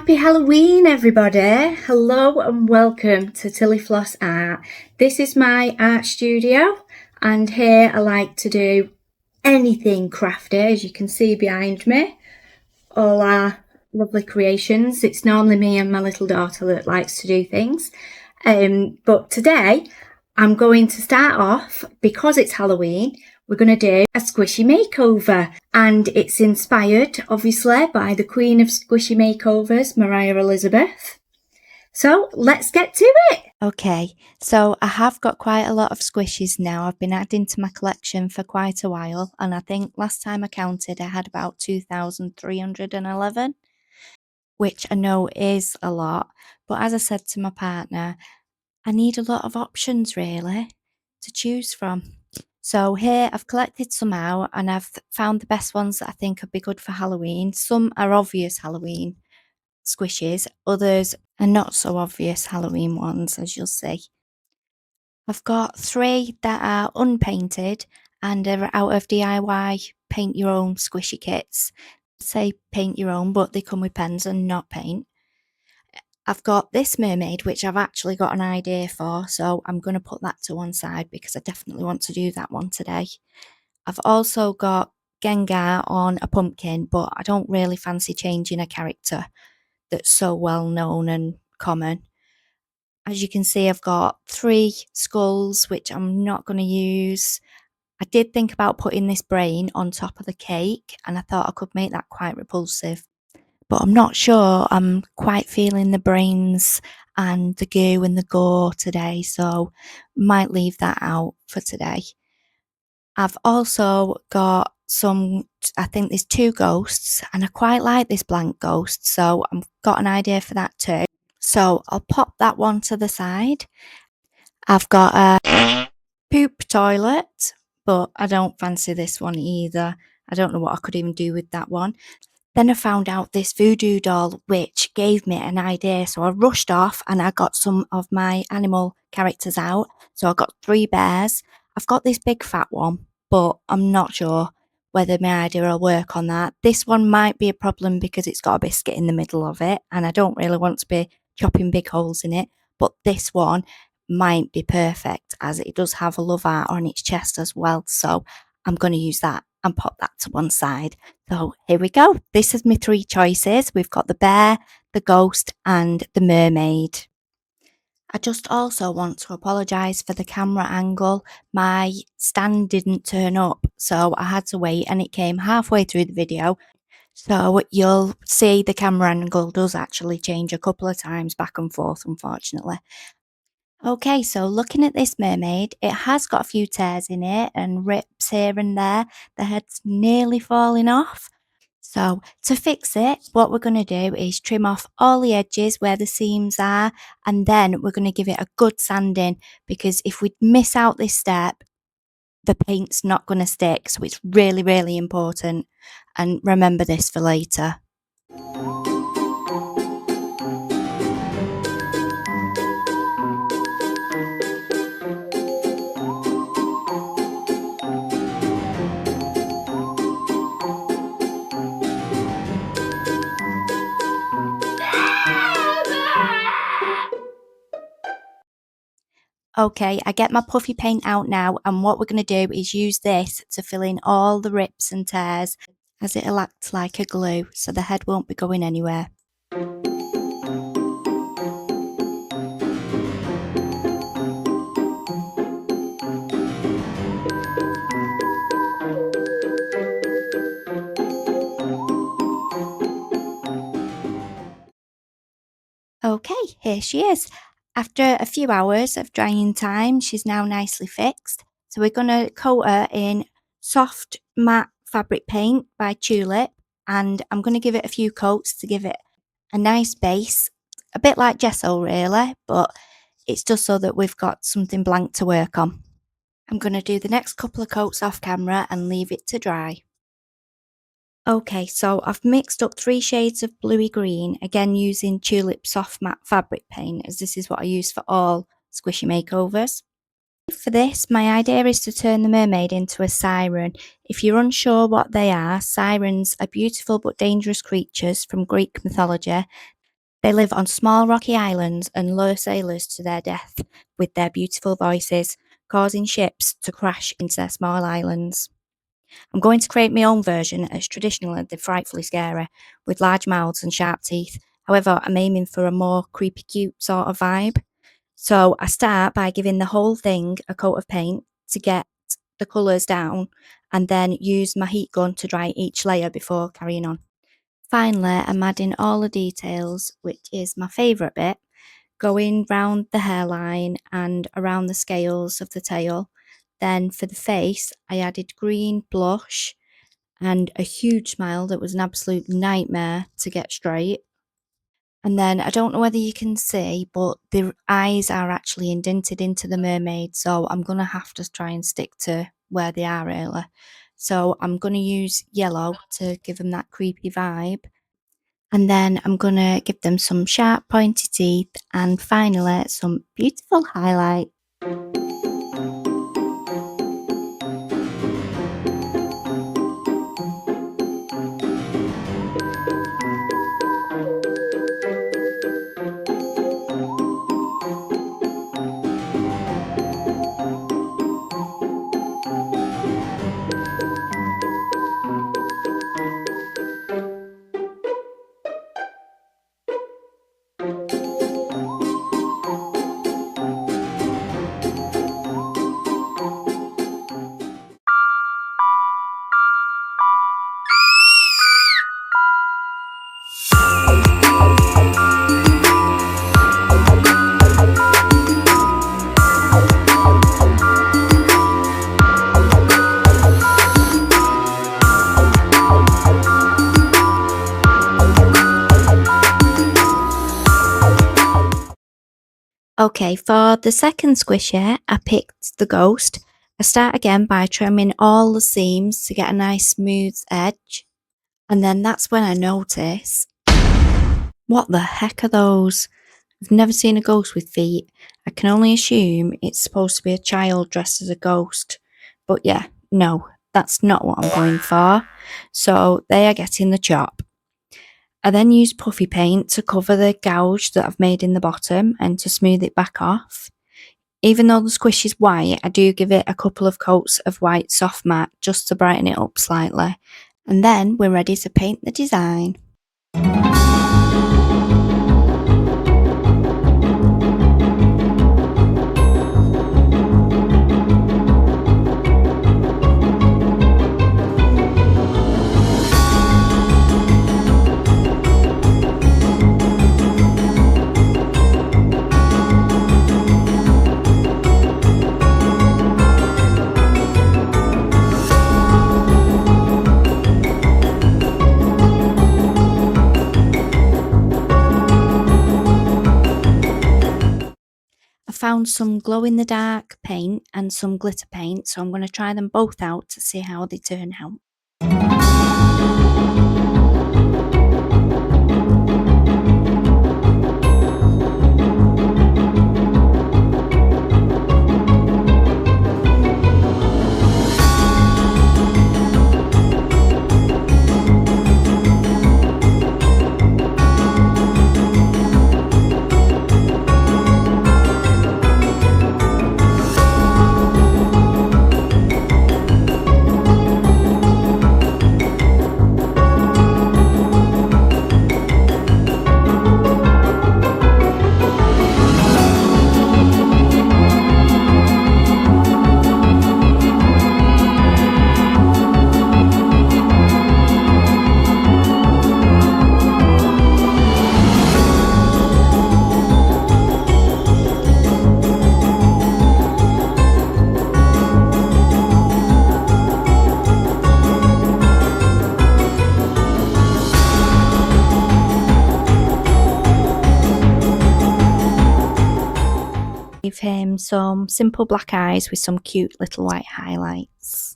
Happy Halloween, everybody! Hello and welcome to Tillie Floss Art. This is my art studio, and here I like to do anything crafty, as you can see behind me. All our lovely creations. It's normally me and my little daughter that likes to do things. But today I'm going to start off, because it's Halloween, we're going to do a squishy makeover, and it's inspired obviously by the Queen of Squishy Makeovers, Mariah Elizabeth. So let's get to it. Okay, so I have got quite a lot of squishies now. I've been adding to my collection for quite a while, and I think last time I counted I had about 2,311, which I know is a lot, but as I said to my partner, I need a lot of options really to choose from. So here I've collected some out and I've found the best ones that I think would be good for Halloween. Some are obvious Halloween squishies, others are not so obvious Halloween ones, as you'll see. I've got 3 that are unpainted and are out of DIY paint your own squishy kits. I say paint your own, but they come with pens and not paint. I've got this mermaid, which I've actually got an idea for, so I'm going to put that to one side because I definitely want to do that one today. I've also got Gengar on a pumpkin, but I don't really fancy changing a character that's so well known and common. As you can see, I've got 3 skulls, which I'm not going to use. I did think about putting this brain on top of the cake, and I thought I could make that quite repulsive. But I'm not sure I'm quite feeling the brains and the goo and the gore today, so might leave that out for today. I've also got I think there's 2 ghosts, and I quite like this blank ghost, so I've got an idea for that too. So I'll pop that one to the side. I've got a poop toilet, but I don't fancy this one either. I don't know what I could even do with that one. Then I found out this voodoo doll, which gave me an idea. So I rushed off and I got some of my animal characters out. So I got 3 bears. I've got this big fat one, but I'm not sure whether my idea will work on that. This one might be a problem because it's got a biscuit in the middle of it, and I don't really want to be chopping big holes in it. But this one might be perfect, as it does have a love heart on its chest as well. So I'm going to use that and pop that to one side. So here we go. This is my 3 choices. We've got the bear, the ghost and the mermaid. I just also want to apologise for the camera angle. My stand didn't turn up, so I had to wait, and it came halfway through the video. So you'll see the camera angle does actually change a couple of times back and forth, unfortunately. Okay, so looking at this mermaid, it has got a few tears in it and rips here and there. The head's nearly falling off. So to fix it, what we're going to do is trim off all the edges where the seams are, and then we're going to give it a good sanding, because if we miss out this step, the paint's not going to stick. So it's really, really important. And remember this for later. Okay, I get my puffy paint out now, and what we're going to do is use this to fill in all the rips and tears, as it'll act like a glue, so the head won't be going anywhere. Okay, here she is. After a few hours of drying time, she's now nicely fixed. So we're going to coat her in soft matte fabric paint by Tulip, and I'm going to give it a few coats to give it a nice base, a bit like gesso really, but it's just so that we've got something blank to work on. I'm going to do the next couple of coats off camera and leave it to dry. Okay, so I've mixed up 3 shades of bluey green, again using Tulip soft matte fabric paint, as this is what I use for all squishy makeovers. For this, my idea is to turn the mermaid into a siren. If you're unsure what they are, sirens are beautiful but dangerous creatures from Greek mythology. They live on small rocky islands and lure sailors to their death with their beautiful voices, causing ships to crash into their small islands. I'm going to create my own version as traditionally they're frightfully scary, with large mouths and sharp teeth. However, I'm aiming for a more creepy cute sort of vibe. So I start by giving the whole thing a coat of paint to get the colours down, and then use my heat gun to dry each layer before carrying on. Finally, I'm adding all the details, which is my favourite bit, going round the hairline and around the scales of the tail. Then for the face, I added green blush and a huge smile that was an absolute nightmare to get straight. And then I don't know whether you can see, but the eyes are actually indented into the mermaid, so I'm going to have to try and stick to where they are really. So I'm going to use yellow to give them that creepy vibe. And then I'm going to give them some sharp pointy teeth and finally some beautiful highlight. Okay, for the second squishy, I picked the ghost. I start again by trimming all the seams to get a nice smooth edge. And then that's when I notice, what the heck are those? I've never seen a ghost with feet. I can only assume it's supposed to be a child dressed as a ghost. But yeah, no, that's not what I'm going for. So they are getting the chop. I then use puffy paint to cover the gouge that I've made in the bottom and to smooth it back off. Even though the squish is white, I do give it a couple of coats of white soft matte just to brighten it up slightly. And then we're ready to paint the design. Found some glow in the dark paint and some glitter paint, so I'm going to try them both out to see how they turn out. Give him some simple black eyes with some cute little white highlights.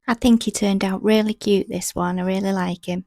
I think he turned out really cute, this one. I really like him.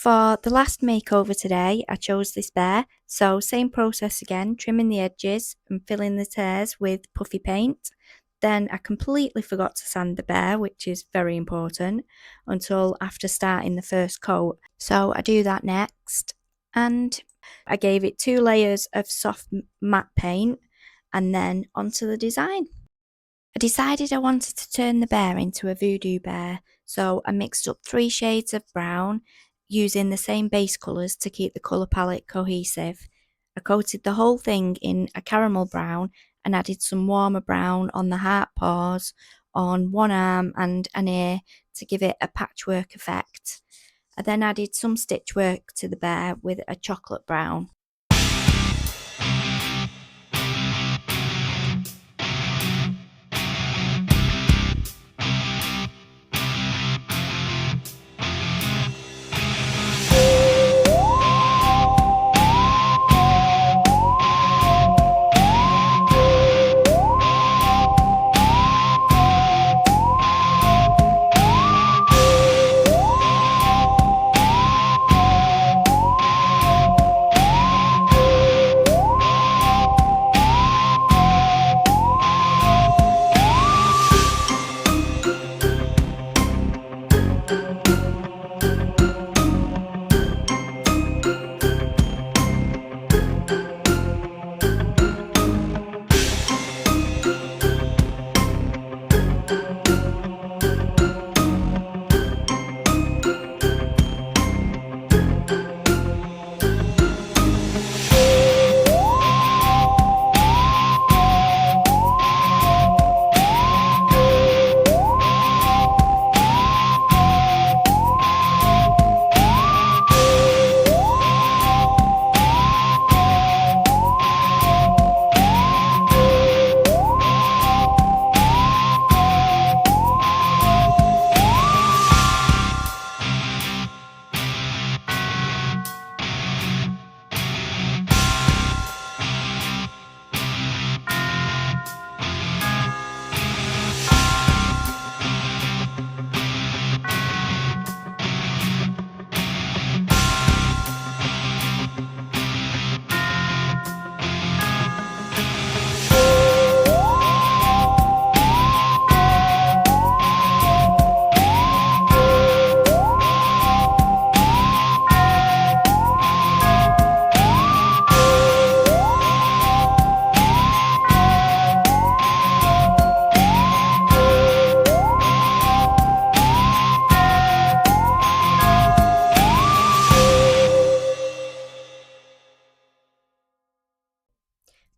For the last makeover today, I chose this bear, so same process again, trimming the edges and filling the tears with puffy paint. Then I completely forgot to sand the bear, which is very important, until after starting the first coat. So I do that next, and I gave it 2 layers of soft matte paint and then onto the design. I decided I wanted to turn the bear into a voodoo bear, so I mixed up 3 shades of brown, using the same base colours to keep the colour palette cohesive. I coated the whole thing in a caramel brown and added some warmer brown on the heart paws, on one arm and an ear to give it a patchwork effect. I then added some stitch work to the bear with a chocolate brown.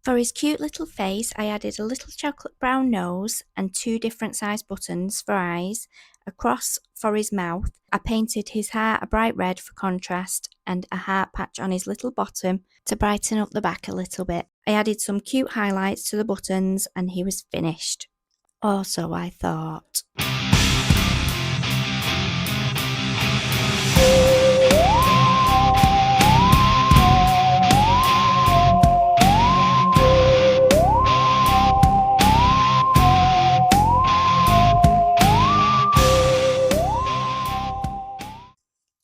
For his cute little face, I added a little chocolate brown nose and 2 different size buttons for eyes, a cross for his mouth. I painted his hair a bright red for contrast and a heart patch on his little bottom to brighten up the back a little bit. I added some cute highlights to the buttons and he was finished. Or so I thought.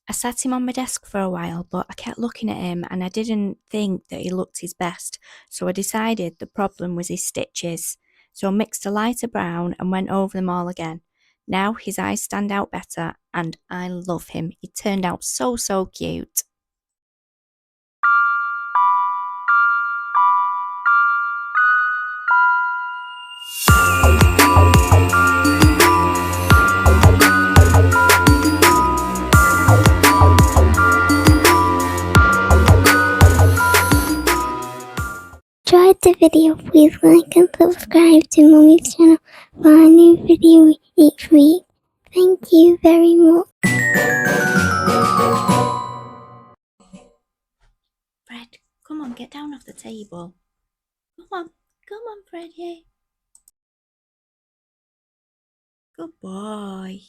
I sat him on my desk for a while, but I kept looking at him and I didn't think that he looked his best, so I decided the problem was his stitches. So I mixed a lighter brown and went over them all again. Now his eyes stand out better and I love him. He turned out so cute. Enjoyed the video, please like and subscribe to Mummy's channel for a new video each week. Thank you very much. Fred, come on, get down off the table. Come on, Freddie. Good boy.